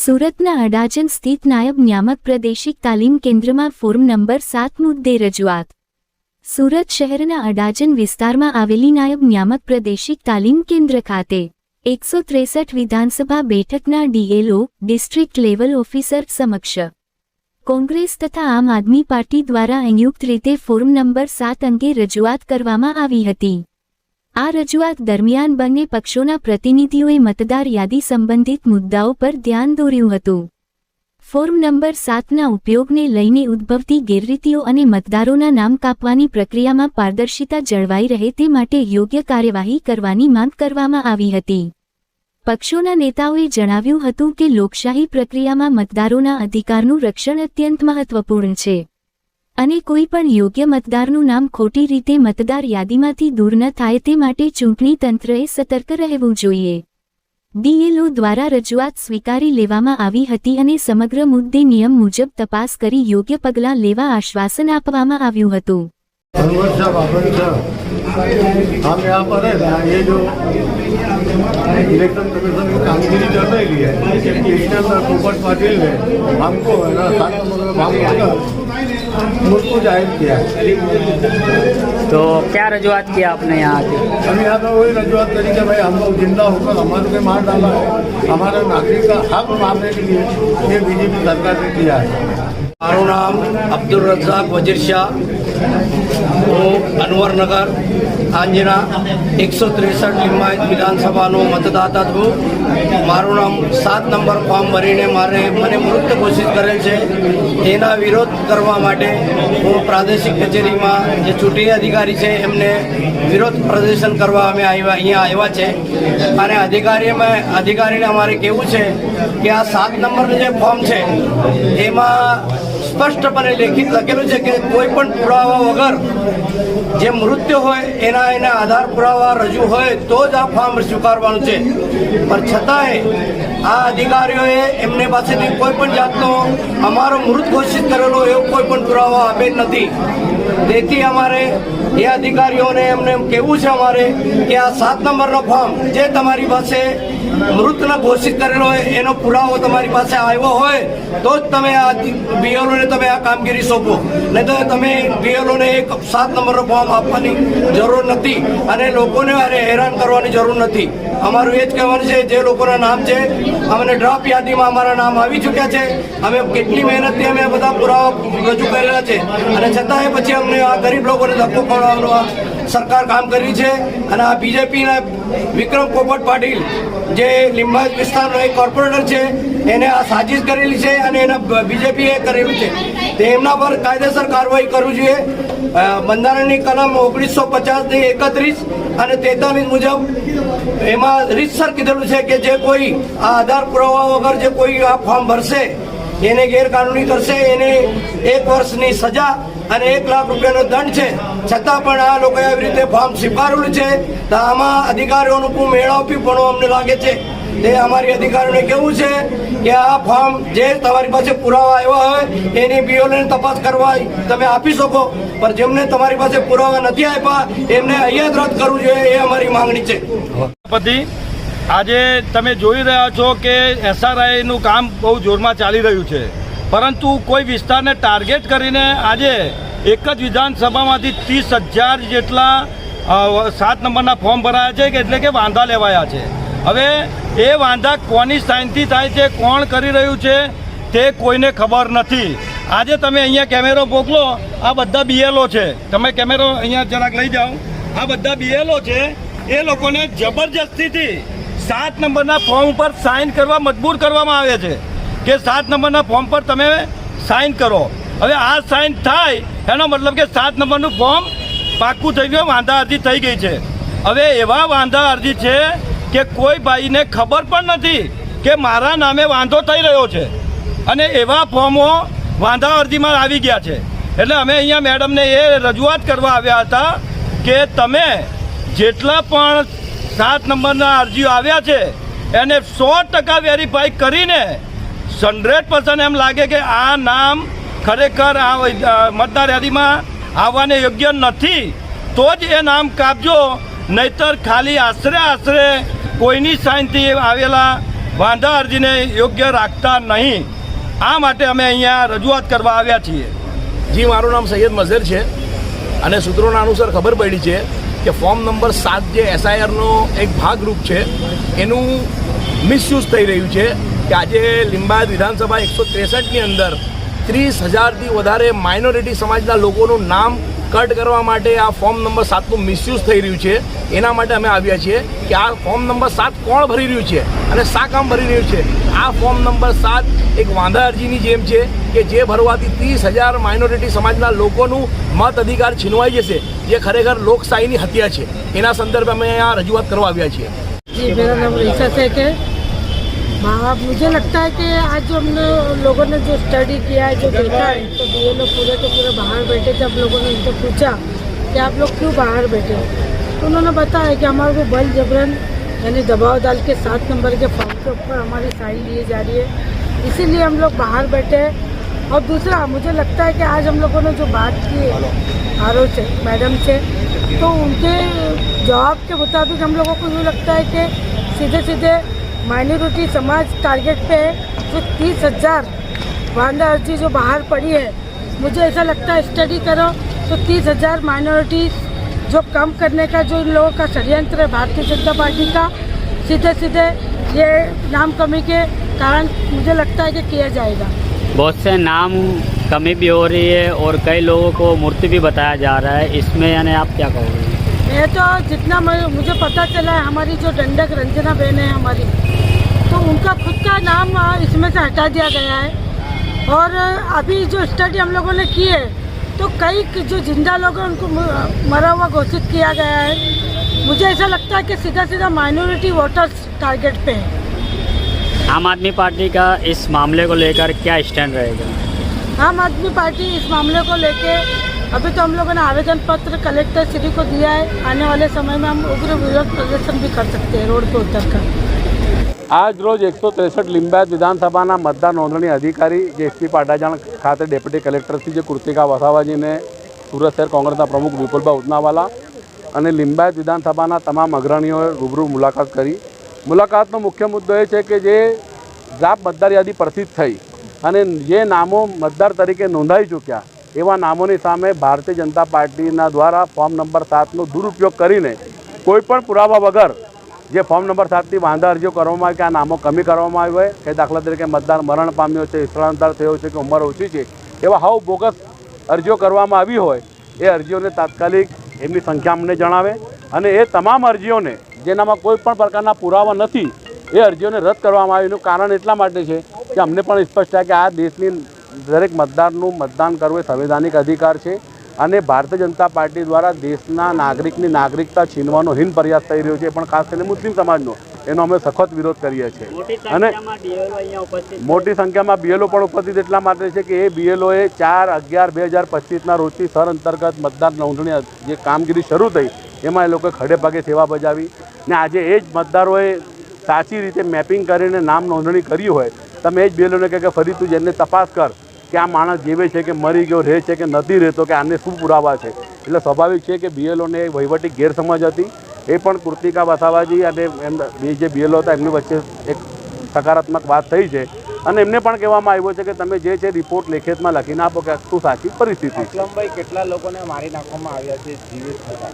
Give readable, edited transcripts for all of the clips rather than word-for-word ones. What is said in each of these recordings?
સુરતના અડાજણ સ્થિત નાયબ નિયામક પ્રાદેશિક તાલીમ કેન્દ્રમાં ફોર્મ નંબર 7 મુદ્દે રજૂઆત। સુરત શહેરના અડાજણ વિસ્તારમાં આવેલી નાયબ નિયામક પ્રાદેશિક તાલીમ કેન્દ્ર ખાતે 163 વિધાનસભા બેઠકના ડીએલઓ ડિસ્ટ્રિક્ટ લેવલ ઓફિસર સમક્ષ કોંગ્રેસ તથા આમ આદમી પાર્ટી દ્વારા સંયુક્ત રીતે ફોર્મ નંબર 7 અંગે રજૂઆત કરવામાં આવી હતી। આ રજૂઆત દરમિયાન બંને પક્ષોના પ્રતિનિધિઓએ મતદાર યાદી સંબંધિત મુદ્દાઓ પર ધ્યાન દોર્યું હતું। ફોર્મ નંબર 7ના ઉપયોગને લઈને ઉદ્ભવતી ગેરરીતિઓ અને મતદારોના નામ કાપવાની પ્રક્રિયામાં પારદર્શિતા જળવાઈ રહે તે માટે યોગ્ય કાર્યવાહી કરવાની માંગ કરવામાં આવી હતી। પક્ષોના નેતાઓએ જણાવ્યું હતું કે લોકશાહી પ્રક્રિયામાં મતદારોના અધિકારનું રક્ષણ અત્યંત મહત્વપૂર્ણ છે અને કોઈ પણ યોગ્ય મતદારનું નામ ખોટી રીતે મતદાર યાદીમાંથી દૂર ન થાય તે માટે ચૂંટણી તંત્રએ સતર્ક રહેવું જોઈએ। ડીએલઓ દ્વારા રજૂઆત સ્વીકારી લેવામાં આવી હતી અને સમગ્ર મુદ્દે નિયમ મુજબ તપાસ કરી યોગ્ય પગલાં લેવા આશ્વાસન આપવામાં આવ્યું હતું। हम यहाँ पर है ना, ये जो इलेक्शन कमीशन की कामगिरी चल रही है इसके अंदर पोपट पाटिल ने हमको है ना 7 नंबर में भाग लेकर मुझको जाहिर किया है। तो क्या रजूआत किया आपने यहाँ आके? हम यहाँ पर वही रजूआत करी कि भाई हम लोग जिंदा होकर हमारे को मार डाला है, हमारे नागरिक का हक मारने के लिए ये बीजेपी सरकार ने किया है। મારું નામ અબ્દુલ રઝાક વજીર શાહ, હું અનવરનગર આંજણા 163 લિંબાયત વિધાનસભાનો મતદાતા છું। મારું નામ 7 નંબર ફોર્મ ભરીને મને મૃત ઘોષિત કરેલ છે। એના વિરોધ કરવા માટે હું પ્રાદેશિક કચેરીમાં જે ચૂંટણી અધિકારી છે એમને વિરોધ પ્રદર્શન કરવા અમે અહીંયા આવ્યા છે અને અધિકારીને અમારે કહેવું છે કે આ 7 નંબરનું જે ફોર્મ છે એમાં સ્પષ્ટપણે લેખિત લખેલું છે કે કોઈ પણ પુરાવા વગર જે મૃત્યુ હોય એના આધાર પુરાવા રજૂ હોય તો જ આ ફોર્મ સ્વીકારવાનું છે, પણ છતાંય આ અધિકારીઓએ એમને પાસેથી કોઈ પણ જાતનો અમારો મૃત ઘોષિત કરેલો એવો કોઈ પણ પુરાવા આપેલ નથી। તેથી અમારે એ અધિકારીઓને એમને કહેવું છે અમારે કે આ 7 નંબરનો ફોર્મ જે તમારી પાસે મૃતને ઘોષિત કરેલો હોય એનો પુરાવો તમારી પાસે આવ્યો હોય તો જ તમે આ બીએલઓને તમે આ કામગીરી સોંપો, નહીં તો તમે બીએલઓને એક 7 નંબરનો ફોર્મ આપવાની જરૂર નથી અને લોકોને હેરાન કરવાની જરૂર નથી। અમારું એ જ કહેવાનું છે જે લોકોના નામ છે અમને ડ્રાફ્ટ યાદીમાં અમારા નામ આવી ચૂક્યા છે, અમે કેટલી મહેનતથી અમે બધા પુરાવા રજૂ કરેલા છે અને છતાંય પછી અમને આ ગરીબ લોકોને ધક્કો પડવાનો આ સરકાર કામ કરી છે। અને આ બીજેપીના વિક્રમ પોપટ પાટીલ જે લિંબાયત વિસ્તારનો એક કોર્પોરેટર છે એને આ સાજિશ કરેલી છે અને એના બીજેપીએ કરેલું છે, તેમના પર કાયદેસર કાર્યવાહી કરવી જોઈએ। બંધારણની કલમ 1950ની 31 અને 43 મુજબ એમાં રીતસર કીધેલું છે કે જે કોઈ આ આધાર પુરાવા વગર જે કોઈ આ ફોર્મ ભરશે એને ગેરકાનૂની કરશે એને 1 વર્ષની સજા અને 1 લાખ રૂપિયાનો દંડ છે, છતાં પણ આ લોકોએ આવી રીતે ફોર્મ સ્વીકારેલું છે તો આમાં અધિકારીઓનું પણ મેળાવપીપણું અમને લાગે છે। તે અમારી અધિકારીઓને કેવું છે કે આ ફોર્મ જે તમારી પાસે પુરાવા આવ્યા હોય એની બીએલઓની તપાસ કરવા તમે આપી શકો, પણ જેમને તમારી પાસે પુરાવા નથી આપ્યા એમને અહીંયા જ રદ કરવું જોઈએ, એ અમારી માંગણી છે। આજે તમે જોઈ રહ્યા છો કે એસઆરઆઈનું કામ બહુ જોરમાં ચાલી રહ્યું છે, પરંતુ કોઈ વિસ્તારને ટાર્ગેટ કરીને આજે એક જ વિધાનસભામાંથી 30,000 જેટલા 7 નંબરના ફોર્મ ભરાયા છે એટલે કે વાંધા લેવાયા છે। હવે એ વાંધા કોની સાઇનથી થાય છે, કોણ કરી રહ્યું છે તે કોઈને ખબર નથી। આજે તમે અહીંયા કેમેરો મોકલો, આ બધા બીએલઓ છે, તમે કેમેરો અહીંયા જરાક લઈ જાઓ, આ બધા બીએલઓ છે, એ લોકોને જબરજસ્તીથી 7 નંબરના ફોર્મ ઉપર સાઇન કરવા મજબૂર કરવામાં આવે છે કે 7 નંબરના ફોર્મ પર તમે સાઇન કરો। હવે આ સાઇન થાય એનો મતલબ કે 7 નંબરનું ફોર્મ પાક્કું થઈ ગયું, વાંધા અરજી થઈ ગઈ છે। હવે એવા વાંધા અરજી છે કે કોઈ ભાઈને ખબર પણ નથી કે મારા નામે વાંધો થઈ રહ્યો છે અને એવા ફોર્મો વાંધા અરજીમાં આવી ગયા છે। એટલે અમે અહીંયા મેડમને એ રજૂઆત કરવા આવ્યા હતા કે તમે જેટલા પણ 7 નંબરના અરજીઓ આવ્યા છે એને 100% વેરીફાઈ કરીને 100% એમ લાગે કે આ નામ ખરેખર આ મતદાર યાદીમાં આવવાને યોગ્ય નથી તો જ એ નામ કાપજો, નહીતર ખાલી આશરે કોઈની સાઇનથી આવેલા વાંધા અરજીને યોગ્ય રાખતા નહીં. આ માટે અમે અહીંયા રજૂઆત કરવા આવ્યા છીએ. જી, મારું નામ સૈયદ મઝર છે અને સૂત્રોના અનુસાર ખબર પડી છે કે ફોર્મ નંબર 7 જે SIRનો એક ભાગરૂપ છે એનું મિસયુઝ થઈ રહ્યું છે. કે આજે લિંબાયત વિધાનસભા 163ની અંદર 30,000થી વધારે માઇનોરિટી સમાજના લોકોનું નામ કટ કરવા માટે આ ફોર્મ નંબર 7નું મિસયુઝ થઈ રહ્યું છે. એના માટે અમે આવ્યા છીએ કે આ ફોર્મ નંબર 7 કોણ ભરી રહ્યું છે અને શા કામ ભરી રહ્યું છે. આ ફોર્મ નંબર 7 એક વાંધા અરજીની જેમ છે કે જે ભરવાથી 30,000 માઇનોરિટી સમાજના લોકોનું મત અધિકાર છીનવાઈ જશે, જે ખરેખર લોકશાહીની હત્યા છે. એના સંદર્ભે અમે આ રજૂઆત કરવા આવ્યા છીએ. जी, मेरा नाम ईसा शेख है। मुझे लगता है कि आज जो हमने लोगों ने जो स्टडी किया है, जो देखा है, तो ये लोग पूरे के पूरे बाहर बैठे। जब लोगों ने उनसे पूछा कि आप लोग क्यों बाहर बैठे, तो उन्होंने बताया कि हमारे को बल जबरन यानी दबाव डाल के 7 नंबर के फॉर्म के ऊपर हमारी साइन लिए जा रही है, इसीलिए हम लोग बाहर बैठे हैं। और दूसरा, मुझे लगता है कि आज हम लोगों ने जो बात की आरओ से, मैडम से, तो उनके जवाब के मुताबिक हम लोगों को यूँ लगता है कि सीधे सीधे माइनॉरिटी समाज टारगेट पे है। जो 30,000 वांदा अर्जी जो बाहर पड़ी है, मुझे ऐसा लगता है स्टडी करो तो 30,000 माइनॉरिटी जो कम करने का जो इन लोगों का षड्यंत्र है भारतीय जनता पार्टी का, सीधे सीधे ये नाम कमी के कारण मुझे लगता है कि किया जाएगा। बहुत से नाम कमी भी हो रही है और कई लोगों को मूर्ति भी बताया जा रहा है, इसमें यानी आप क्या कहोगे? ये तो जितना मुझे पता चला है, हमारी जो दंडक रंजना बहन है हमारी, तो उनका खुद का नाम इसमें से हटा दिया गया है। और अभी जो स्टडी हम लोगों ने की है, तो कई जो जिंदा लोग हैं उनको मरा हुआ घोषित किया गया है। मुझे ऐसा लगता है कि सीधा सीधा माइनॉरिटी वोटर्स टारगेट पे है। आम आदमी पार्टी का इस मामले को लेकर क्या स्टैंड रहेगा? आम आदमी पार्टी इस मामले को लेके अभी तो हम लोगों ने आवेदन पत्र कलेक्टर श्री को दिया है। आने वाले समय में हम उग्र विरोध प्रदर्शन भी कर सकते हैं रोड पर उतर कर। આજ રોજ 163 લિંબાયત વિધાનસભાના મતદાર નોંધણી અધિકારી જે એસપી પાડાજાણ ખાતે ડેપ્યુટી કલેક્ટર શ્રી જે કૃતિકા વસાવાજીને સુરત શહેર કોંગ્રેસના પ્રમુખ વિપુલભાઈ ઉદનાવાલા અને લિંબાયત વિધાનસભાના તમામ અગ્રણીઓએ રૂબરૂ મુલાકાત કરી. મુલાકાતનો મુખ્ય મુદ્દો એ છે કે જે ડ્રાફ્ટ મતદાર યાદી પ્રસિદ્ધ થઈ અને જે નામો મતદાર તરીકે નોંધાઈ ચૂક્યા એવા નામોની સામે ભારતીય જનતા પાર્ટીના દ્વારા ફોર્મ નંબર 7નો દુરુપયોગ કરીને કોઈપણ પુરાવા વગર જે ફોર્મ નંબર 7ની વાંધા અરજીઓ કરવામાં આવી કે આ નામો કમી કરવામાં આવી હોય કે દાખલા તરીકે મતદાર મરણ પામ્યો છે, સ્થળાંતર થયો છે કે ઉંમર ઓછી છે, એવા હાવ બોગસ અરજીઓ કરવામાં આવી હોય એ અરજીઓને તાત્કાલિક એમની સંખ્યા અમને જણાવે અને એ તમામ અરજીઓને જેનામાં કોઈ પણ પ્રકારના પુરાવા નથી એ અરજીઓને રદ કરવામાં આવે. એનું કારણ એટલા માટે છે કે અમને પણ સ્પષ્ટ છે કે આ દેશની દરેક મતદારનું મતદાન કરવું એ સંવૈધાનિક અધિકાર છે અને ભારતીય જનતા પાર્ટી દ્વારા દેશના નાગરિકની નાગરિકતા છીનવાનો હીન પ્રયાસ થઈ રહ્યો છે, પણ ખાસ કરીને મુસ્લિમ સમાજનો. એનો અમે સખત વિરોધ કરીએ છીએ. અને મોટી સંખ્યામાં બીએલઓ પણ ઉપસ્થિત એટલા માટે છે કે એ બીએલઓએ 4/11/2025ના રોજથી સર અંતર્ગત મતદાર નોંધણી જે કામગીરી શરૂ થઈ એમાં એ લોકોએ ખડે પગે સેવા બજાવી ને આજે એ જ મતદારોએ સાચી રીતે મેપિંગ કરીને નામ નોંધણી કરી હોય, તમે એ જ બીએલઓને કહે કે ફરી તું જેને તપાસ કર કે આ માણસ જીવે છે કે મરી ગયો, રહે છે કે નથી રહેતો, કે આને શું પુરાવા છે. એટલે સ્વાભાવિક છે કે બીએલઓને વહીવટી ગેરસમજ હતી. એ પણ કૃતિકા વસાવાજી અને બે જે બીએલઓ હતા એમની વચ્ચે એક સકારાત્મક વાત થઈ છે અને એમને પણ કહેવામાં આવ્યું છે કે તમે જે છે રિપોર્ટ લેખિતમાં લખીને આપો કે શું સાચી પરિસ્થિતિ છે. કેટલા લોકોને મારી નાખવામાં આવ્યા છે જીવિત થતા?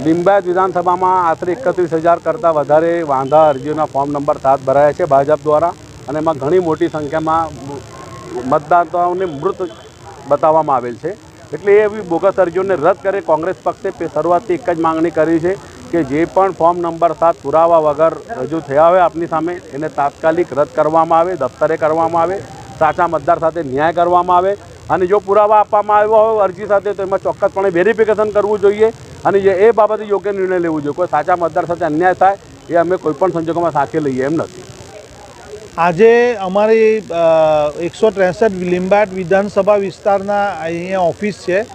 લિંબાયત વિધાનસભામાં આશરે 31,000 કરતાં વધારે વાંધા અરજીઓના ફોર્મ નંબર 7 ભરાયા છે ભાજપ દ્વારા અને એમાં ઘણી મોટી સંખ્યામાં મતદાતાઓને મૃત બતાવવામાં આવેલ છે. એટલે એવી બોગસ અરજીઓને રદ કરે કોંગ્રેસ પક્ષે શરૂઆતથી એક જ માંગણી કરી છે કે જે પણ ફોર્મ નંબર 7 પુરાવા વગર રજૂ થયા હોય આપની સામે એને તાત્કાલિક રદ કરવામાં આવે, દફતરે કરવામાં આવે, સાચા મતદાર સાથે ન્યાય કરવામાં આવે અને જો પુરાવા આપવામાં આવ્યો હોય અરજી સાથે તો એમાં ચોક્કસપણે વેરિફિકેશન કરવું જોઈએ અને એ બાબતે યોગ્ય નિર્ણય લેવો જોઈએ. કોઈ સાચા મતદાર સાથે અન્યાય થાય એ અમે કોઈપણ સંજોગોમાં સાંખી લઈએ એમ નથી. આજે અમારી 163 લિંબાયત વિધાનસભા વિસ્તારના અહીંયા ઓફિસ છે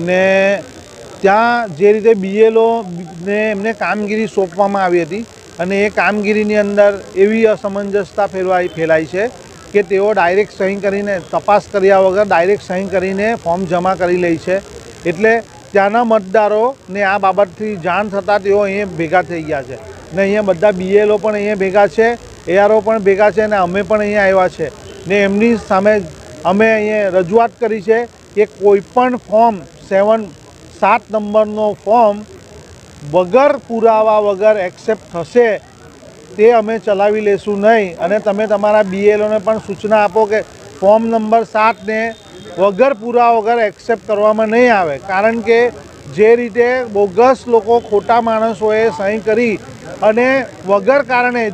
ને ત્યાં જે રીતે બીએલઓને એમને કામગીરી સોંપવામાં આવી હતી અને એ કામગીરીની અંદર એવી અસમંજસતા ફેલાઈ છે કે તેઓ ડાયરેક્ટ સહી કરીને તપાસ કર્યા વગર ડાયરેક્ટ સહી કરીને ફોર્મ જમા કરી લે છે. એટલે ત્યાંના મતદારોને આ બાબતથી જાણ થતાં તેઓ અહીંયા ભેગા થઈ ગયા છે ને અહીંયા બધા બીએલઓ પણ અહીંયા ભેગા છે એઆરઓ પણ ભેગા છે અને અમે પણ અહીંયા આવ્યા છે ને એમની સામે અમે અહીંયા રજૂઆત કરી છે કે કોઈપણ ફોર્મ 7 નંબરનો ફોર્મ વગર પુરાવા વગર એક્સેપ્ટ થશે તે અમે ચલાવી લેશું નહીં અને તમે તમારા બીએલઓને પણ સૂચના આપો કે ફોર્મ નંબર 7ને વગર પુરાવા વગર એક્સેપ્ટ કરવામાં નહીં આવે, કારણ કે જે રીતે બોગસ લોકો ખોટા માણસોએ સહી કરી અને વગર કારણે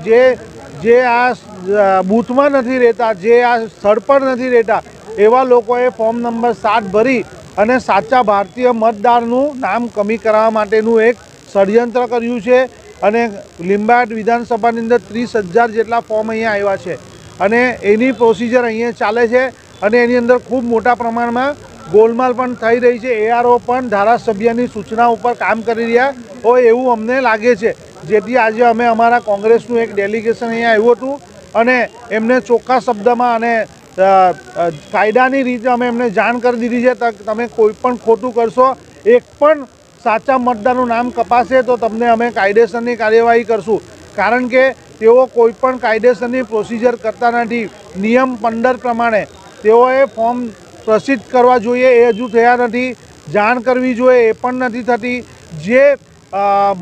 જે આ બૂથમાં નથી રહેતા, જે આ સ્થળ પર નથી રહેતા એવા લોકોએ ફોર્મ નંબર 7 ભરી અને સાચા ભારતીય મતદારનું નામ કમી કરવા માટેનું એક ષડયંત્ર કર્યું છે અને લીંબાયત વિધાનસભાની અંદર 30,000 જેટલા ફોર્મ અહીંયા આવ્યા છે અને એની પ્રોસિજર અહીંયા ચાલે છે અને એની અંદર ખૂબ મોટા પ્રમાણમાં ગોલમાલ પણ થઈ રહી છે. એઆરઓ પણ ધારાસભ્યની સૂચના ઉપર કામ કરી રહ્યા હોય એવું અમને લાગે છે, જેથી આજે અમે અમારા કોંગ્રેસનું એક ડેલિગેશન અહીંયા આવ્યું હતું અને એમને ચોખ્ખા શબ્દમાં અને કાયદાની રીતે અમે એમને જાણ કરી દીધી છે કે તમે કોઈ પણ ખોટું કરશો, એક પણ સાચા મતદારનું નામ કપાશે તો તમને અમે કાયદેસરની કાર્યવાહી કરશું, કારણ કે તેઓ કોઈ પણ કાયદેસરની પ્રોસિજર કરતા નથી. નિયમ 15 પ્રમાણે તેઓએ ફોર્મ પ્રસિદ્ધ કરવા જોઈએ એ હજુ થયા નથી, જાણ કરવી જોઈએ એ પણ નથી થતી. જે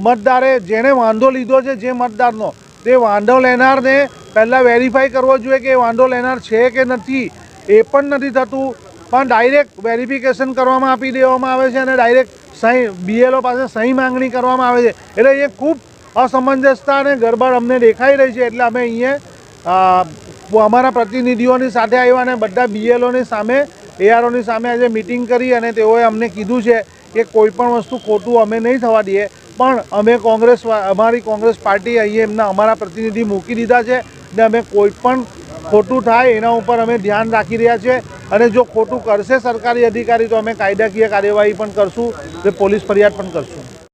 મતદારે જેણે વાંધો લીધો છે જે મતદારનો, તે વાંધો લેનારને પહેલાં વેરીફાઈ કરવો જોઈએ કે વાંધો લેનાર છે કે નથી, એ પણ નથી થતું. પણ ડાયરેક્ટ વેરિફિકેશન કરવામાં આપી દેવામાં આવે છે અને ડાયરેક્ટ સહી બીએલઓ પાસે સહી માંગણી કરવામાં આવે છે. એટલે એ ખૂબ અસમંજસતા અને ગરબડ અમને દેખાઈ રહી છે. એટલે અમે અહીંયા અમારા પ્રતિનિધિઓની સાથે આવ્યા અને બધા બીએલઓની સામે એઆરઓની સામે આજે મિટિંગ કરી અને તેઓએ અમને કીધું છે કે કોઈ પણ વસ્તુ ખોટું અમે નહીં થવા દઈએ, પણ અમે અમારી કોંગ્રેસ પાર્ટી અહીંયા અમારા પ્રતિનિધિ મૂકી દીધા છે અને અમે કોઈ પણ ખોટું થાય એના ઉપર અમે ધ્યાન રાખી રહ્યા છીએ અને જો ખોટું કરશે સરકારી અધિકારી તો અમે કાયદાકીય કાર્યવાહી પણ કરશું, પોલીસ ફરિયાદ પણ કરશું.